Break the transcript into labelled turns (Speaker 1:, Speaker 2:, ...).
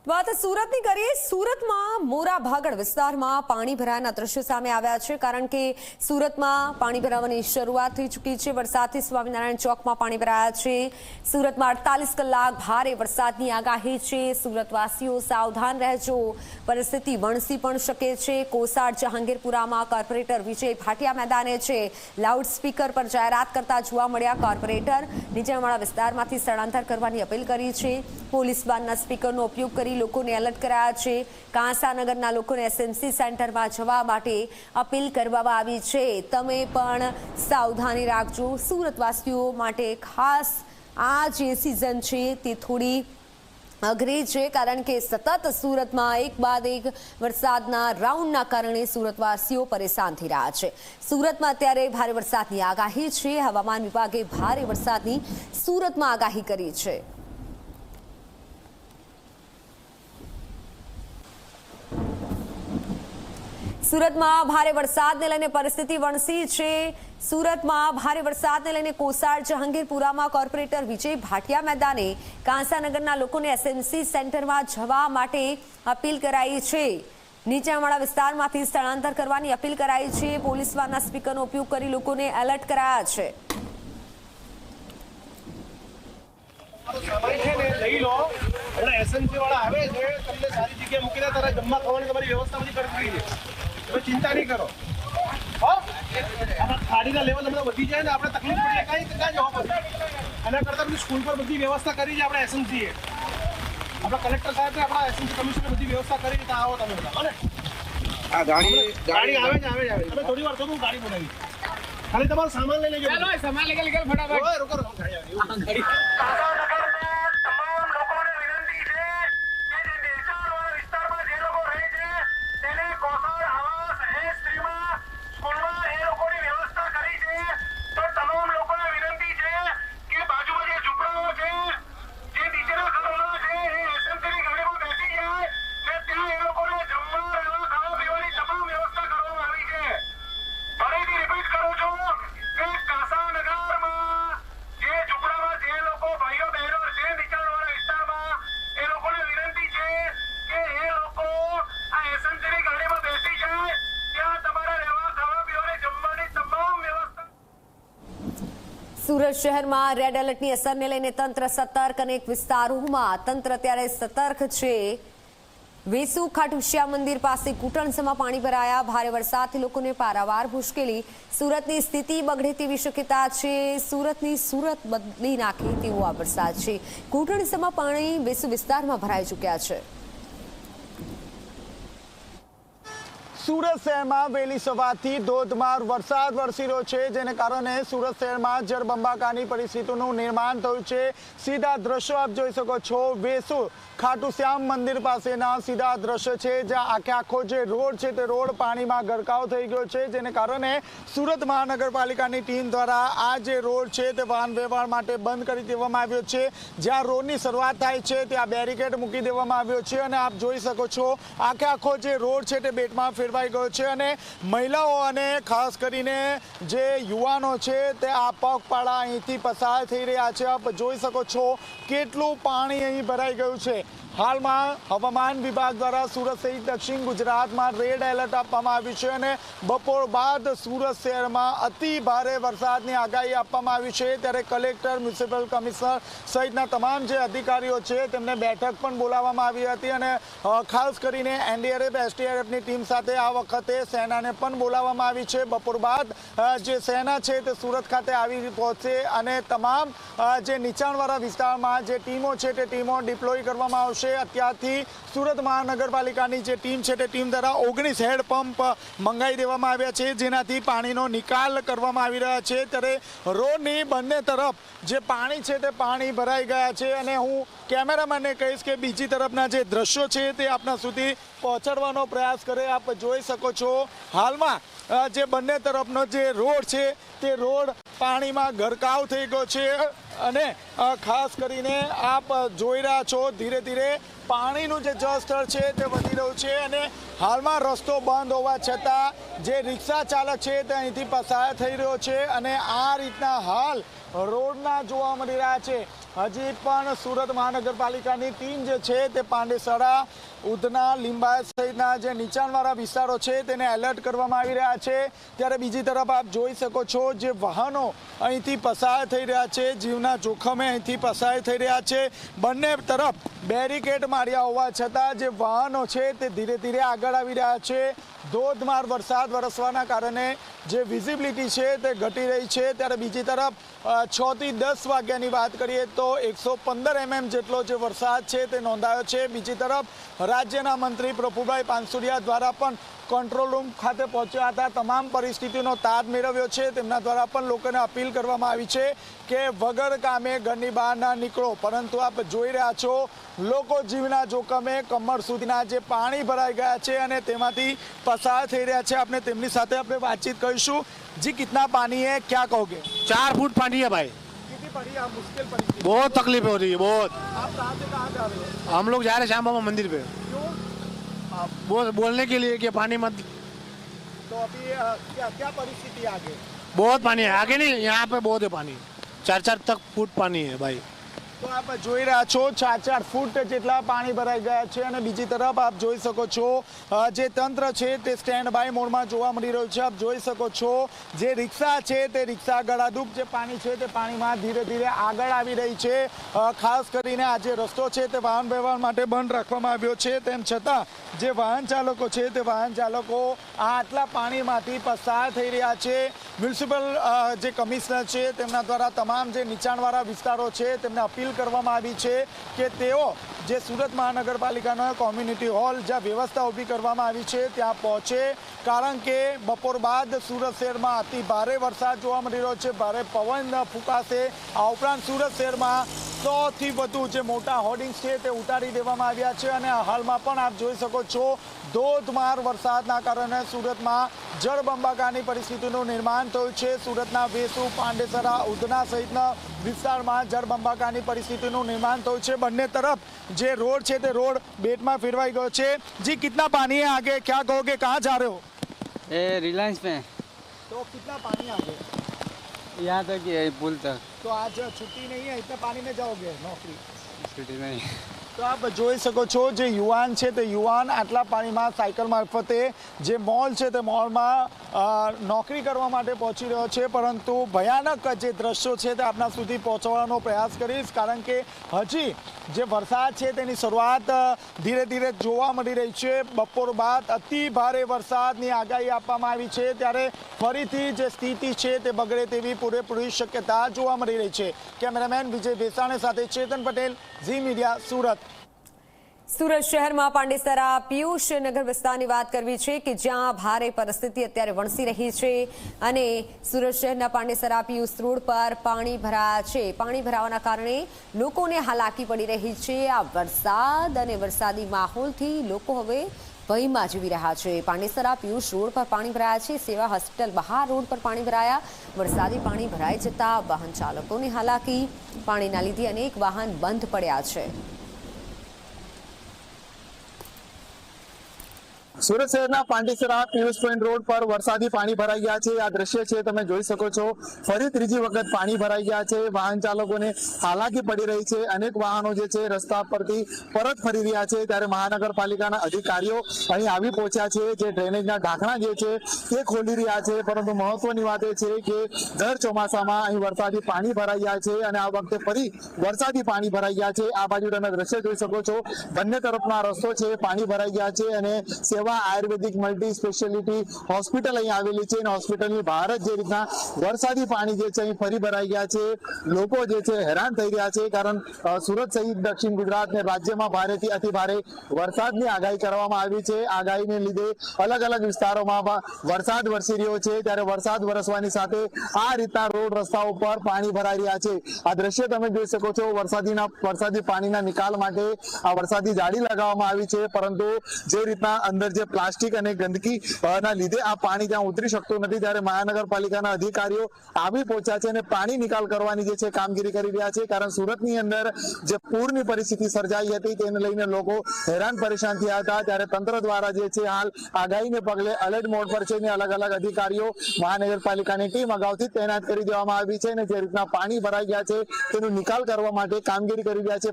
Speaker 1: વાત સુરતની કરીએ। સુરતમાં મોરા ભાગળ વિસ્તારમાં પાણી ભરાયાના દ્રશ્યો સામે આવ્યા છે, કારણ કે સુરતમાં પાણી ભરાવાની શરૂઆત થઈ ચૂકી છે। વરસાદથી સ્વામિનારાયણ ચોકમાં પાણી ભરાયા છે। સુરતમાં 48 કલાક ભારે વરસાદની આગાહી છે। સુરતવાસીઓ સાવધાન રહેજો, પરિસ્થિતિ વણસી પણ શકે છે। કોસાડ જહાંગીરપુરામાં કોર્પોરેટર વિજય ભાટિયા મેદાને છે। લાઉડસ્પીકર પર જાહેરાત કરતા જોવા મળ્યા। કોર્પોરેટર નીચાણવાળા વિસ્તારમાંથી સ્થળાંતર કરવાની અપીલ કરી છે। પોલીસ બારના સ્પીકરનો ઉપયોગ કરી લોકોને એલર્ટ કરાયા છે। કાંસાનગરના લોકોને એસએમસી સેન્ટરમાં જવા માટે અપીલ કરવામાં આવી છે। તમે પણ સાવધાની રાખજો। સુરતવાસીઓ માટે ખાસ આ જે સિઝન છે તે થોડી અઘરી છે, કારણ કે સતત સુરતમાં એક બાદ એક વરસાદના રાઉન્ડના કારણે સુરતવાસીઓ પરેશાન થઈ રહ્યા છે। સુરતમાં અત્યારે ભારે વરસાદની આગાહી છે। હવામાન વિભાગે ભારે વરસાદની સુરતમાં આગાહી કરી છે। સુરતમાં ભારે વરસાદને લઈને પરિસ્થિતિ વણસી છે। સુરતમાં ભારે વરસાદને લઈને કોસાડ જહાંગીરપુરામાં કોર્પોરેટર વિજય ભાટિયા મેદાને કાંસાનગરના લોકોને એસએમસી સેન્ટરમાં જવા માટે અપીલ કરાઈ છે। નીચાણવાળા વિસ્તારમાંથી સ્થળાંતર કરવાની અપીલ કરાઈ છે। પોલીસ વાનના સ્પીકરનો ઉપયોગ કરી લોકોને એલર્ટ કરાયા છે।
Speaker 2: લઈ લો એટલે એસએમસી વાળા આવે છે, તમને સારી જગ્યાએ મૂકીને તારા જમવા ખાવાની તમારી વ્યવસ્થા બધી કરી દીધી છે। તમે ચિંતા નહીં કરો। આપણા ખાડીના લેવલ હમણાં વધી જાય ને આપણે તકલીફ પડીએ કાંઈ જવાબ નથી। એના કરતાં બધી સ્કૂલ પર બધી વ્યવસ્થા કરી છે આપણે એસએમસીએ। આપણા કલેક્ટર સાહેબે આપણા એસએમસી કમિશનરે બધી વ્યવસ્થા કરી છે। આવો તમે બધા ને આ ગાડી આવે છે તમે થોડી વાર તો હું ગાડી બોલાવી ખાલી તમારો સામાન લઈ લેજો। ચાલો સામાન લઈ લે ફટાફટ રોકો ગાડી
Speaker 1: સુરત શહેરમાં રેડ એલર્ટની અસરને લઈને તંત્ર સતર્ક। અનેક વિસ્તારોમાં તંત્ર અત્યારે સતર્ક છે। વેસુ ખાટુ શ્યામ મંદિર પાસે ઘૂંટણસમાં પાણી ભરાયા। ભારે વરસાદથી લોકોને પારાવાર મુશ્કેલી। સુરતની સ્થિતિ બગડે તેવી શક્યતા છે। સુરત બદલી નાખે તેવો આ વરસાદ છે। ઘૂંટણસમાં પાણી વેસુ વિસ્તારમાં ભરાઈ ચૂક્યા છે।
Speaker 3: સુરત શહેરમાં વહેલી સવારથી ધોધમાર વરસાદ વરસી રહ્યો છે, જેને કારણે સુરત શહેરમાં જળબંબાકારની પરિસ્થિતિનું નિર્માણ થયું છે। સીધા દ્રશ્યો આપ જોઈ શકો છો, વેસુ ખાટુ શ્યામ મંદિર પાસેના સીધા દ્રશ્ય છે, જ્યાં આખો જે રોડ છે તે રોડ પાણીમાં ગરકાવ થઈ ગયો છે, જેને કારણે સુરત મહાનગરપાલિકાની ટીમ દ્વારા આ જે રોડ છે તે વાહન વ્યવહાર માટે બંધ કરી દેવામાં આવ્યો છે। જ્યાં રોડની શરૂઆત થાય છે ત્યાં બેરિકેડ મૂકી દેવામાં આવ્યો છે અને આપ જોઈ શકો છો આખો જે રોડ છે તે બેટમાં ફેરવાઈ ગયો છે અને મહિલાઓ અને ખાસ કરીને જે યુવાનો છે તે આ પગપાળા અહીંથી પસાર થઈ રહ્યા છે। આપ જોઈ શકો છો કેટલું પાણી અહીં ભરાઈ ગયું છે। હાલમાં હવામાન વિભાગ દ્વારા સુરત સહિત દક્ષિણ ગુજરાતમાં રેડ એલર્ટ આપવામાં આવ્યું છે અને બપોર બાદ સુરત શહેરમાં અતિ ભારે વરસાદની આગાહી આપવામાં આવી છે। ત્યારે કલેક્ટર, મ્યુનિસિપલ કમિશનર સહિતના તમામ જે અધિકારીઓ છે તેમને બેઠક પણ બોલાવવામાં આવી હતી અને ખાસ કરીને એનડીઆરએફ, એસડીઆરએફની ટીમ સાથે આ વખતે સેનાને પણ બોલાવવામાં આવી છે। બપોર બાદ જે સેના છે તે સુરત ખાતે આવી પહોંચશે અને તમામ જે નીચાણવાળા વિસ્તારમાં જે ટીમો છે તે ટીમો ડિપ્લોય કરવામાં આવશે। અત્યારથી સુરત મહાનગરપાલિકાની જે ટીમ છે તે ટીમ દ્વારા 19 હેન્ડપંપ મંગાવી દેવામાં આવ્યા છે, જેનાથી પાણીનો નિકાલ કરવામાં આવી રહ્યા છે। ત્યારે રોડની બંને તરફ જે પાણી છે તે પાણી ભરાઈ ગયા છે અને હું કેમેરામેનને કહીશ કે બીજી તરફના જે દ્રશ્યો છે તે આપના સુધી પહોંચાડવાનો પ્રયાસ કરે। આપ જોઈ શકો છો હાલમાં જે બંને તરફનો જે રોડ છે તે રોડ પાણીમાં ગરકાવ થઈ ગયો છે અને ખાસ કરીને આપ જોઈ રહ્યા છો ધીરે ધીરે પાણીનું જે જળસ્તર છે તે વધી રહ્યું છે અને હાલમાં રસ્તો બંધ હોવા છતાં જે રિક્ષા ચાલક છે તે અહીંથી પસાર થઈ રહ્યો છે અને આ રીતના હાલ રોડના જોવા મળી રહ્યા છે। હજી પણ સુરત મહાનગરપાલિકાની ટીમ જે છે તે પાંડેસરા, ઉધના, લીંબાયત સહિતના જે નીચાણવાળા વિસ્તારો છે તેને એલર્ટ કરવામાં આવી રહ્યા છે। ત્યારે બીજી તરફ આપ જોઈ શકો છો જે વાહનો અહીંથી પસાર થઈ રહ્યા છે, જીવના જોખમે અહીંથી પસાર થઈ રહ્યા છે। બંને તરફ બેરિકેડ માર્યા હોવા છતાં જે વાહનો છે તે ધીરે ધીરે આગળ આવી રહ્યા છે। ધોધમાર વરસાદ વરસવાના કારણે જે વિઝિબિલિટી છે તે ઘટી રહી છે। ત્યારે બીજી તરફ 6 થી 10 વાગ્યાની વાત કરીએ તો 115 mm જેટલો જે વરસાદ છે તે નોંધાયો છે। બીજી તરફ રાજ્યના મંત્રી પ્રફુલભાઈ પાનસુરિયા દ્વારા પણ કંટ્રોલ રૂમ ખાતે પહોંચ્યા હતા, તમામ પરિસ્થિતિનો તાગ મેળવ્યો છે। તેમના દ્વારા પણ લોકોને અપીલ કરવામાં આવી છે કે વગર કામે ઘરની બહાર ના નીકળો, પરંતુ આપ જોઈ રહ્યા છો લોકો જીવના જોખમે કમર સુધીના જે પાણી ભરાઈ ગયા છે અને તેમાંથી પસાર થઈ રહ્યા છે। આપણે તેમની સાથે આપણે વાતચીત કરીશું। जी कितना पानी है, क्या कहोगे?
Speaker 4: 4 फुट पानी है भाई।
Speaker 3: कितनी बड़ी आप मुश्किल परिस्थिति?
Speaker 4: बहुत तकलीफ हो रही है बहुत।
Speaker 3: आप कहाँ से कहाँ जा रहे हो?
Speaker 4: हम लोग जा रहे हैं श्याम बाबा मंदिर पे।
Speaker 3: क्यों?
Speaker 4: बोलने के लिए कि पानी मत।
Speaker 3: तो अभी क्या परिस्थिति आगे?
Speaker 4: बहुत पानी है आगे, नहीं यहाँ पे बहुत है पानी, 4 फुट पानी है भाई।
Speaker 3: તો આપ જોઈ રહ્યા છો 4 ફૂટ જેટલા પાણી ભરાઈ ગયા છે। અને બીજી તરફ આપ જોઈ શકો છો જે તંત્ર છે તે સ્ટેન્ડ બાય મોડમાં જોવા મળી રહ્યું છે। આપ જોઈ શકો છો જે રિક્ષા છે તે રિક્ષા ગળાડૂબ જે પાણી છે તે પાણીમાં ધીરે ધીરે આગળ આવી રહી છે। ખાસ કરીને આ જે રસ્તો છે તે વાહન વ્યવહાર માટે બંધ રાખવામાં આવ્યો છે, તેમ છતાં જે વાહન ચાલકો છે તે વાહન ચાલકો આટલા પાણીમાંથી પસાર થઈ રહ્યા છે। મ્યુનિસિપલ જે કમિશનર છે તેમના દ્વારા તમામ જે નીચાણવાળા વિસ્તારો છે તેમને અપીલ કરવામાં આવી છે કે તેઓ જે સુરત મહાનગરપાલિકાનો કોમ્યુનિટી હોલ જ્યાં વ્યવસ્થા ઊભી કરવામાં આવી છે ત્યાં પહોંચે, કારણ કે બપોર બાદ સુરત શહેરમાં અતિ ભારે વરસાદ જોવા મળી રહ્યો છે, ભારે પવન ફૂંકાશે। આ ઉપરાંત સુરત શહેરમાં 100 થી વધુ જે મોટા હોર્ડિંગ્સ છે તે ઉતારી દેવામાં આવ્યા છે। અને હાલમાં પણ આપ જોઈ શકો છો ધોધમાર વરસાદના કારણે સુરતમાં જળબંબાકારની પરિસ્થિતિનું નિર્માણ થયું છે। સુરતના વેસુ, પાંડેસરા, ઉધના સહિતના વિસ્તારમાં જળબંબાકારની પરિસ્થિતિનું નિર્માણ થયું છે। બંને તરફ જે રોડ છે તે રોડ બેટમાં ફેરવાઈ ગયો છે। जी कितना पानी है आगे, क्या कहोगे, कहाँ जा रहे हो?
Speaker 5: रिलायंस में।
Speaker 3: तो कितना पानी आगे?
Speaker 5: यहाँ तक ही है, पुल तक।
Speaker 3: तो आज छुट्टी नहीं है, इतने पानी में जाओगे नौकरी?
Speaker 5: छुट्टी में नहीं।
Speaker 3: તો આપ જોઈ શકો છો જે યુવાન છે તે યુવાન આટલા પાણીમાં સાયકલ મારફતે જે મોલ છે તે મોલમાં નોકરી કરવા માટે પહોંચી રહ્યો છે, પરંતુ ભયાનક જે દ્રશ્યો છે તે આપના સુધી પહોંચવાનો પ્રયાસ કરીશ, કારણ કે હજી જે વરસાદ છે તેની શરૂઆત ધીરે ધીરે જોવા મળી રહી છે। બપોર બાદ અતિ ભારે વરસાદની આગાહી આપવામાં આવી છે, ત્યારે ફરીથી જે સ્થિતિ છે તે બગડે તેવી પૂરેપૂરી શક્યતા જોવા મળી રહી છે। કેમેરામેન વિજય ભેસાણે સાથે ચેતન પટેલ, ઝી મીડિયા, સુરત।
Speaker 1: સુરત શહેરમાં પાંડેસરા પિયુષ નગર વિસ્તારની વાત કરવી છે કે જ્યાં ભારે પરિસ્થિતિ અત્યારે વણસી રહી છે અને સુરત શહેરના પાંડેસરા પિયુષ રોડ પર પાણી ભરાયા છે। પાણી ભરાવાના કારણે લોકોને હાલાકી પડી રહી છે। આ વરસાદ અને વરસાદી માહોલથી લોકો હવે ભયમાં જીવી રહ્યા છે। પાંડેસરા પિયુષ રોડ પર પાણી ભરાયા છે, સેવા હોસ્પિટલ બહાર રોડ પર પાણી ભરાયા। વરસાદી પાણી ભરાઈ જતા વાહન ચાલકોની હાલાકી, પાણીના લીધે અનેક વાહન બંધ પડ્યા છે।
Speaker 6: સુરત શહેરના પાંડેસરા પિયુષ પોઈન્ટ રોડ પર વરસાદી પાણી ભરાઈ ગયા છે। આ દ્રશ્ય છે તમે જોઈ શકો છો, ફરી ત્રીજી વખત પાણી ભરાઈ ગયા છે। વાહન ચાલકોને હાલાકી પડી રહી છે, અનેક વાહનો જે છે રસ્તા પરથી પરત ફરી રહ્યા છે, ત્યારે મહાનગરપાલિકાના અધિકારીઓ અહીં આવી પહોંચ્યા છે, જે ડ્રેનેજના ઢાંકણા જે છે તે ખોલી રહ્યા છે। પરંતુ મહત્વની વાત એ છે કે દર ચોમાસામાં અહીં વરસાદી પાણી ભરાઈ ગયા છે અને આ વખતે ફરી વરસાદી પાણી ભરાઈ ગયા છે। આ બાજુ તમે દ્રશ્ય જોઈ શકો છો, બંને તરફના રસ્તો છે પાણી ભરાઈ ગયા છે અને સેવા આયુર્વેદિક મલ્ટી સ્પેશિયાલિટી હોસ્પિટલ અહીં આવેલી છે અને હોસ્પિટલની બહાર જ જે રીતના વરસાદી પાણી જે છે અહીં ફરી ભરાઈ ગયા છે। લોકો જે છે હેરાન થઈ રહ્યા છે, કારણ સુરત સહિત દક્ષિણ ગુજરાત અને રાજ્યમાં ભારેથી અતિ ભારે વરસાદની આગાહી કરવામાં આવી છે। આગાહીને લીધે અલગ અલગ વિસ્તારોમાં વરસાદ વરસી રહ્યો છે, ત્યારે વરસાદ વરસવાની સાથે આ રીતના રોડ રસ્તાઓ પર પાણી ભરાઈ રહ્યા છે। આ દ્રશ્ય તમે જોઈ શકો છો, વરસાદી પાણીના નિકાલ માટે આ વરસાદી જાળી લગાવવામાં આવી છે, પરંતુ જે રીતના અંદર જે પ્લાસ્ટિક અને ગંદકી ના લીધે આ પાણી ત્યાં ઉતરી શકતું નથી, ત્યારે મહાનગરપાલિકાના અધિકારીઓ આવી પહોંચ્યા છે અને પાણી નિકાલ કરવાની જે છે કામગીરી કરી રહ્યા છે, કારણ સુરતની અંદર જે પૂરની પરિસ્થિતિ સર્જાઈ હતી તેને લઈને લોકો હેરાન પરેશાન થયા હતા, ત્યારે તંત્ર દ્વારા જે છે હાલ આગાહીને પગલે એલર્ટ મોડ પર છે ને અલગ અલગ અધિકારીઓ મહાનગરપાલિકાની ટીમ અગાઉથી તૈનાત કરી દેવામાં આવી છે અને જે રીતના પાણી ભરાઈ ગયા છે તેનો નિકાલ કરવા માટે કામગીરી કરી રહ્યા છે.